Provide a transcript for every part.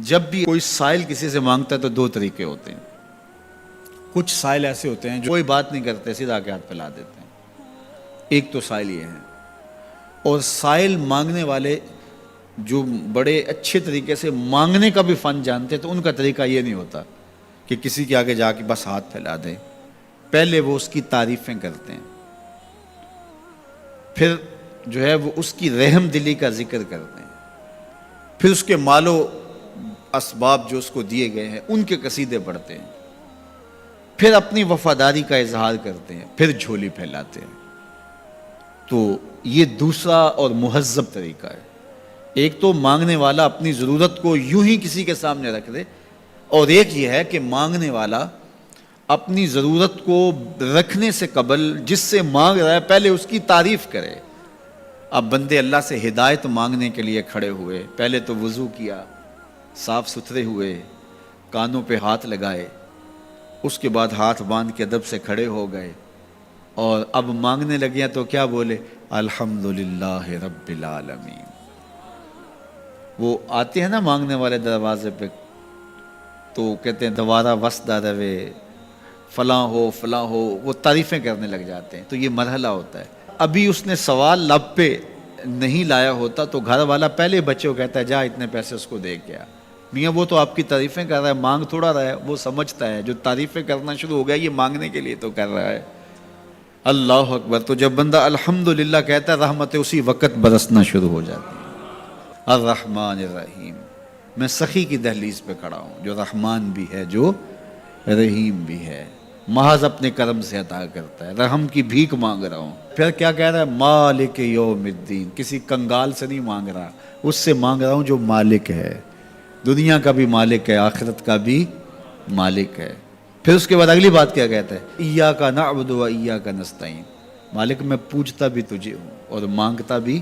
جب بھی کوئی سائل کسی سے مانگتا ہے تو دو طریقے ہوتے ہیں. کچھ سائل ایسے ہوتے ہیں جو کوئی بات نہیں کرتے، سیدھا کے ہاتھ پھیلا دیتے ہیں. ایک تو سائل یہ ہے. اور سائل مانگنے والے جو بڑے اچھے طریقے سے مانگنے کا بھی فن جانتے ہیں تو ان کا طریقہ یہ نہیں ہوتا کہ کسی کے آگے جا کے بس ہاتھ پھیلا دیں. پہلے وہ اس کی تعریفیں کرتے ہیں، پھر جو ہے وہ اس کی رحم دلی کا ذکر کرتے ہیں، پھر اس کے مال و اسباب جو اس کو دیے گئے ہیں ان کے قصیدے پڑھتے ہیں، پھر اپنی وفاداری کا اظہار کرتے ہیں، پھر جھولی پھیلاتے ہیں. تو یہ دوسرا اور مہذب طریقہ ہے. ایک تو مانگنے والا اپنی ضرورت کو یوں ہی کسی کے سامنے رکھ دے، اور ایک یہ ہے کہ مانگنے والا اپنی ضرورت کو رکھنے سے قبل جس سے مانگ رہا ہے پہلے اس کی تعریف کرے. اب بندے اللہ سے ہدایت مانگنے کے لیے کھڑے ہوئے، پہلے تو وضو کیا، صاف ستھرے ہوئے، کانوں پہ ہاتھ لگائے، اس کے بعد ہاتھ باندھ کے ادب سے کھڑے ہو گئے، اور اب مانگنے لگے ہیں تو کیا بولے؟ الحمدللہ رب العالمین. وہ آتے ہیں نا مانگنے والے دروازے پہ تو کہتے ہیں دوبارہ وسدہ روے، فلاں ہو فلاں ہو، وہ تعریفیں کرنے لگ جاتے ہیں. تو یہ مرحلہ ہوتا ہے. ابھی اس نے سوال لب پہ نہیں لایا ہوتا تو گھر والا پہلے بچے کو کہتا ہے جا اتنے پیسے اس کو دے گیا. میاں وہ تو آپ کی تعریفیں کر رہا ہے، مانگ تھوڑا رہا ہے. وہ سمجھتا ہے جو تعریفیں کرنا شروع ہو گیا یہ مانگنے کے لیے تو کر رہا ہے. اللہ اکبر. تو جب بندہ الحمدللہ کہتا ہے رحمتیں اسی وقت برسنا شروع ہو جاتی ہیں. الرحمن الرحیم. میں سخی کی دہلیز پہ کھڑا ہوں جو رحمان بھی ہے جو رحیم بھی ہے، محض اپنے کرم سے عطا کرتا ہے. رحم کی بھیک مانگ رہا ہوں. پھر کیا کہہ رہا ہے؟ مالک یوم الدین. کسی کنگال سے نہیں مانگ رہا، اس سے مانگ رہا ہوں جو مالک ہے، دنیا کا بھی مالک ہے، آخرت کا بھی مالک ہے. پھر اس کے بعد اگلی بات کیا کہتا ہے؟ ایاک نعبد و ایاک نستعین. مالک میں پوجتا بھی تجھے ہوں اور مانگتا بھی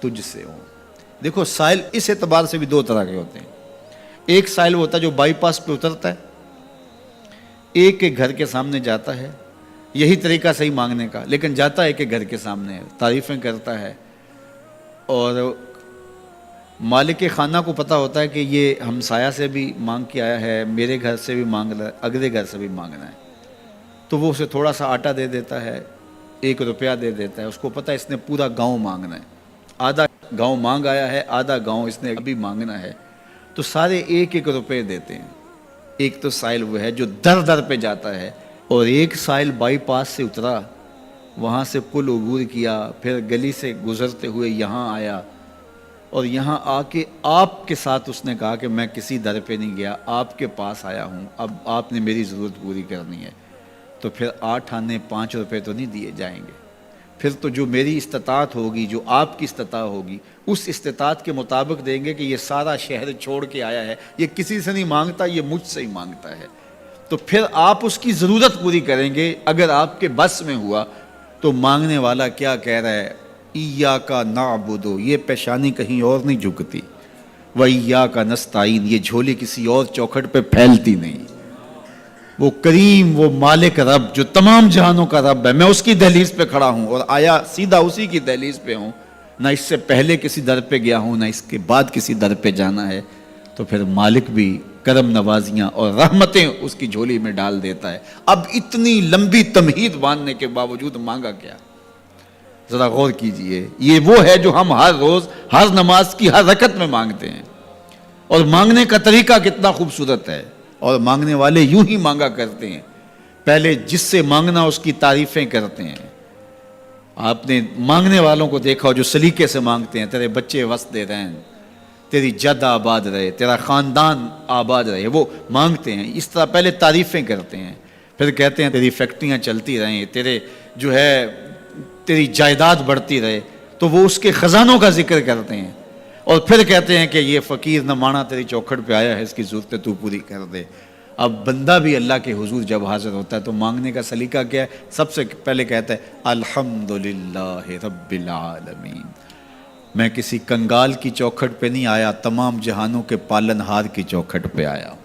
تجھ سے ہوں. دیکھو سائل اس اعتبار سے بھی دو طرح کے ہوتے ہیں. ایک سائل ہوتا ہے جو بائی پاس پہ اترتا ہے، ایک کے گھر کے سامنے جاتا ہے، یہی طریقہ صحیح مانگنے کا، لیکن جاتا ہے کہ گھر کے سامنے تعریفیں کرتا ہے، اور مالک خانہ کو پتہ ہوتا ہے کہ یہ ہمسایہ سے بھی مانگ کے آیا ہے، میرے گھر سے بھی مانگ رہا ہے، اگلے گھر سے بھی مانگنا ہے. تو وہ اسے تھوڑا سا آٹا دے دیتا ہے، 1 روپیہ دے دیتا ہے. اس کو پتہ ہے اس نے پورا گاؤں مانگنا ہے، آدھا گاؤں مانگ آیا ہے، آدھا گاؤں اس نے ابھی مانگنا ہے. تو سارے 1 روپے دیتے ہیں. ایک تو سائل وہ ہے جو در در پہ جاتا ہے، اور ایک سائل بائی پاس سے اترا، وہاں سے پل عبور کیا، پھر گلی سے گزرتے ہوئے یہاں آیا، اور یہاں آ کے آپ کے ساتھ اس نے کہا کہ میں کسی در پہ نہیں گیا، آپ کے پاس آیا ہوں، اب آپ نے میری ضرورت پوری کرنی ہے. تو پھر 8 آنے 5 روپے تو نہیں دیے جائیں گے. پھر تو جو میری استطاعت ہوگی، جو آپ کی استطاعت ہوگی، اس استطاعت کے مطابق دیں گے کہ یہ سارا شہر چھوڑ کے آیا ہے، یہ کسی سے نہیں مانگتا، یہ مجھ سے ہی مانگتا ہے. تو پھر آپ اس کی ضرورت پوری کریں گے. اگر آپ کے بس میں ہوا تو مانگنے والا کیا کہہ رہا ہے؟ ایاک نعبد. یہ پیشانی کہیں اور نہیں جھکتی، وایاک نستعین. یہ جھولی کسی اور چوکھٹ پہ پھیلتی نہیں. وہ کریم، وہ مالک رب جو تمام جہانوں کا رب ہے، میں اس کی دہلیز پہ کھڑا ہوں اور آیا سیدھا اسی کی دہلیز پہ ہوں. نہ اس سے پہلے کسی در پہ گیا ہوں، نہ اس کے بعد کسی در پہ جانا ہے. تو پھر مالک بھی کرم نوازیاں اور رحمتیں اس کی جھولی میں ڈال دیتا ہے. اب اتنی لمبی تمہید باندھنے کے باوجود مانگا کیا؟ ذرا غور کیجئے. یہ وہ ہے جو ہم ہر روز ہر نماز کی ہر رکعت میں مانگتے ہیں، اور مانگنے کا طریقہ کتنا خوبصورت ہے. اور مانگنے والے یوں ہی مانگا کرتے ہیں. پہلے جس سے مانگنا اس کی تعریفیں کرتے ہیں. آپ نے مانگنے والوں کو دیکھا جو سلیقے سے مانگتے ہیں، تیرے بچے وسدے رہیں، تیری جد آباد رہے، تیرا خاندان آباد رہے، وہ مانگتے ہیں. اس طرح پہلے تعریفیں کرتے ہیں، پھر کہتے ہیں تیری فیکٹریاں چلتی رہیں، تیرے جو ہے تیری جائیداد بڑھتی رہے. تو وہ اس کے خزانوں کا ذکر کرتے ہیں، اور پھر کہتے ہیں کہ یہ فقیر نمانہ تیری چوکھٹ پہ آیا ہے، اس کی ضرورتیں تو پوری کر دے. اب بندہ بھی اللہ کے حضور جب حاضر ہوتا ہے تو مانگنے کا سلیقہ کیا ہے؟ سب سے پہلے کہتا ہے الحمدللہ رب العالمین. میں کسی کنگال کی چوکھٹ پہ نہیں آیا، تمام جہانوں کے پالن ہار کی چوکھٹ پہ آیا ہوں.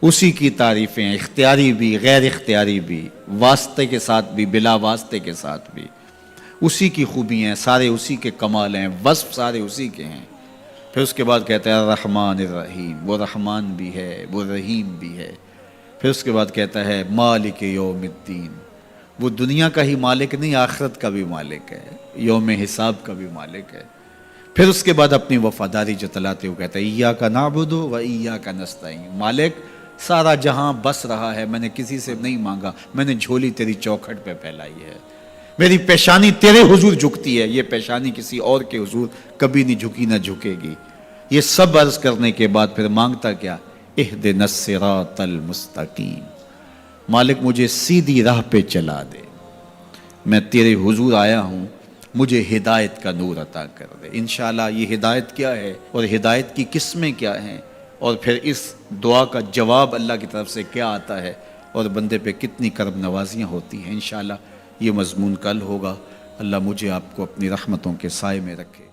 اسی کی تعریفیں، اختیاری بھی غیر اختیاری بھی، واسطے کے ساتھ بھی بلا واسطے کے ساتھ بھی. اسی کی خوبی ہیں، سارے اسی کے کمال ہیں، وصف سارے اسی کے ہیں. پھر اس کے بعد کہتا ہے الرحمن الرحیم، وہ رحمان بھی ہے وہ رحیم بھی ہے۔ پھر اس کے بعد کہتا ہے مالک یوم الدین، وہ دنیا کا ہی مالک نہیں، آخرت کا بھی مالک ہے، یوم حساب کا بھی مالک ہے۔ پھر اس کے بعد اپنی وفاداری جتلاتے ہوئے کہتا ہے ایاک نعبد و ایاک نستعین، مالک سارا جہاں بس رہا ہے، میں نے کسی سے نہیں مانگا، میں نے جھولی تیری چوکھٹ پہ پھیلائی ہے، میری پیشانی تیرے حضور جھکتی ہے، یہ پیشانی کسی اور کے حضور کبھی نہیں جھکی نہ جھکے گی۔ یہ سب عرض کرنے کے بعد پھر مانگتا کیا؟ اہدنا الصراط المستقیم، مالک مجھے سیدھی راہ پہ چلا دے، میں تیرے حضور آیا ہوں، مجھے ہدایت کا نور عطا کر دے۔ انشاءاللہ یہ ہدایت کیا ہے اور ہدایت کی قسمیں کیا ہیں، اور پھر اس دعا کا جواب اللہ کی طرف سے کیا آتا ہے، اور بندے پہ کتنی کرم نوازیاں ہوتی ہیں، انشاءاللہ یہ مضمون کل ہوگا۔ اللہ مجھے آپ کو اپنی رحمتوں کے سائے میں رکھے۔